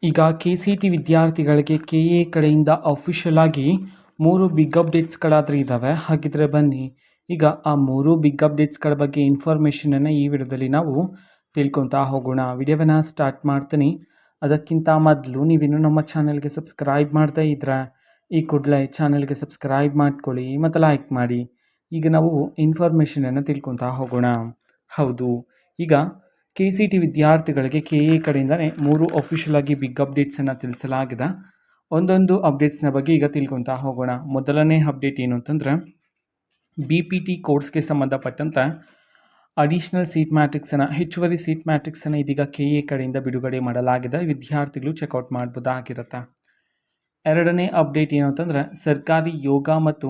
ಈಗ KCET ವಿದ್ಯಾರ್ಥಿಗಳಿಗೆ KA ಕಡೆಯಿಂದ ಅಫಿಷಿಯಲ್ ಆಗಿ 3 ಬಿಗ್ ಅಪ್ಡೇಟ್ಸ್ಗಳಾದರೆ ಇದ್ದಾವೆ. ಹಾಗಿದ್ರೆ ಬನ್ನಿ ಈಗ ಆ 3 ಬಿಗ್ ಅಪ್ಡೇಟ್ಸ್ಗಳ ಬಗ್ಗೆ ಇನ್ಫಾರ್ಮೇಷನನ್ನು ಈ ವಿಡಿಯೋದಲ್ಲಿ ನಾವು ತಿಳ್ಕೊತಾ ಹೋಗೋಣ. ವಿಡಿಯೋವನ್ನು ಸ್ಟಾರ್ಟ್ ಮಾಡ್ತೀನಿ. ಅದಕ್ಕಿಂತ ಮೊದಲು ನೀವಿನ್ನೂ ನಮ್ಮ ಚಾನಲ್ಗೆ ಸಬ್ಸ್ಕ್ರೈಬ್ ಮಾಡ್ತಾ ಇದ್ರೆ ಈ ಕೂಡಲೇ ಚಾನಲ್ಗೆ ಸಬ್ಸ್ಕ್ರೈಬ್ ಮಾಡ್ಕೊಳ್ಳಿ ಮತ್ತು ಲೈಕ್ ಮಾಡಿ. ಈಗ ನಾವು ಇನ್ಫಾರ್ಮೇಷನನ್ನು ತಿಳ್ಕೊತಾ ಹೋಗೋಣ. ಹೌದು, ಈಗ KCET ವಿದ್ಯಾರ್ಥಿಗಳಿಗೆ KA ಕಡೆಯಿಂದನೇ 3 ಅಫಿಷಿಯಲ್ ಆಗಿ ಬಿಗ್ ಅಪ್ಡೇಟ್ಸನ್ನು ತಿಳಿಸಲಾಗಿದೆ. ಒಂದೊಂದು ಅಪ್ಡೇಟ್ಸ್ನ ಬಗ್ಗೆ ಈಗ ತಿಳ್ಕೊತಾ ಹೋಗೋಣ. ಮೊದಲನೇ ಅಪ್ಡೇಟ್ ಏನು ಅಂತಂದರೆ BPT ಕೋರ್ಸ್ಗೆ ಸಂಬಂಧಪಟ್ಟಂತೆ ಅಡಿಷ್ನಲ್ ಸೀಟ್ ಮ್ಯಾಟ್ರಿಕ್ಸನ್ನು ಹೆಚ್ಚುವರಿ ಸೀಟ್ ಮ್ಯಾಟ್ರಿಕ್ಸನ್ನು ಇದೀಗ KA ಕಡೆಯಿಂದ ಬಿಡುಗಡೆ ಮಾಡಲಾಗಿದೆ. ವಿದ್ಯಾರ್ಥಿಗಳು ಚೆಕ್ಔಟ್ ಮಾಡ್ಬೋದಾಗಿರುತ್ತೆ. ಎರಡನೇ ಅಪ್ಡೇಟ್ ಏನು ಅಂತಂದರೆ ಸರ್ಕಾರಿ ಯೋಗ ಮತ್ತು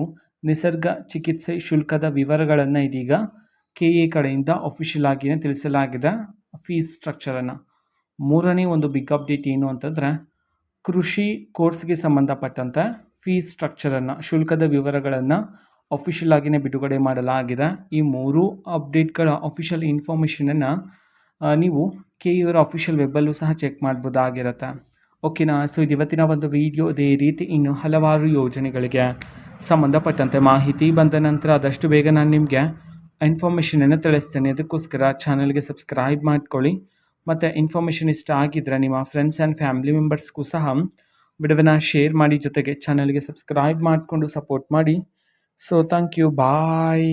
ನಿಸರ್ಗ ಚಿಕಿತ್ಸೆ ಶುಲ್ಕದ ವಿವರಗಳನ್ನು ಇದೀಗ KA ಕಡೆಯಿಂದ ಅಫಿಷಿಯಲ್ ಆಗಿಯೇ ತಿಳಿಸಲಾಗಿದೆ, ಫೀಸ್ ಸ್ಟ್ರಕ್ಚರನ್ನು. ಮೂರನೇ ಒಂದು ಬಿಗ್ ಅಪ್ಡೇಟ್ ಏನು ಅಂತಂದರೆ ಕೃಷಿ ಕೋರ್ಸ್ಗೆ ಸಂಬಂಧಪಟ್ಟಂತೆ ಫೀಸ್ ಸ್ಟ್ರಕ್ಚರನ್ನು, ಶುಲ್ಕದ ವಿವರಗಳನ್ನು ಅಫಿಷಿಯಲ್ ಆಗಿಯೇ ಬಿಡುಗಡೆ ಮಾಡಲಾಗಿದೆ. ಈ 3 ಅಪ್ಡೇಟ್ಗಳ ಅಫಿಷಿಯಲ್ ಇನ್ಫಾರ್ಮೇಷನನ್ನು ನೀವು KA ಅಫಿಷಿಯಲ್ ವೆಬ್ಬಲ್ಲೂ ಸಹ ಚೆಕ್ ಮಾಡ್ಬೋದಾಗಿರುತ್ತೆ. ಓಕೆನಾ? ಸೊ ಇದು ಇವತ್ತಿನ ಒಂದು ವಿಡಿಯೋ. ಇದೇ ರೀತಿ ಇನ್ನು ಹಲವಾರು ಯೋಜನೆಗಳಿಗೆ ಸಂಬಂಧಪಟ್ಟಂತೆ ಮಾಹಿತಿ ಬಂದ ನಂತರ ಆದಷ್ಟು ಬೇಗ ನಾನು ನಿಮಗೆ ಇನ್ಫಾರ್ಮೇಷನನ್ನು ತಿಳಿಸ್ತೇನೆ. ಅದಕ್ಕೋಸ್ಕರ ಚಾನಲ್ಗೆ ಸಬ್ಸ್ಕ್ರೈಬ್ ಮಾಡ್ಕೊಳ್ಳಿ ಮತ್ತು ಇನ್ಫಾರ್ಮೇಷನ್ ಇಷ್ಟ ಆಗಿದ್ದರೆ ನಿಮ್ಮ ಫ್ರೆಂಡ್ಸ್ ಆ್ಯಂಡ್ ಫ್ಯಾಮಿಲಿ ಮೆಂಬರ್ಸ್ಗೂ ಸಹ ವಿಡಿಯೋವನ್ನು ಶೇರ್ ಮಾಡಿ, ಜೊತೆಗೆ ಚಾನಲ್ಗೆ ಸಬ್ಸ್ಕ್ರೈಬ್ ಮಾಡಿಕೊಂಡು ಸಪೋರ್ಟ್ ಮಾಡಿ. So thank you, bye.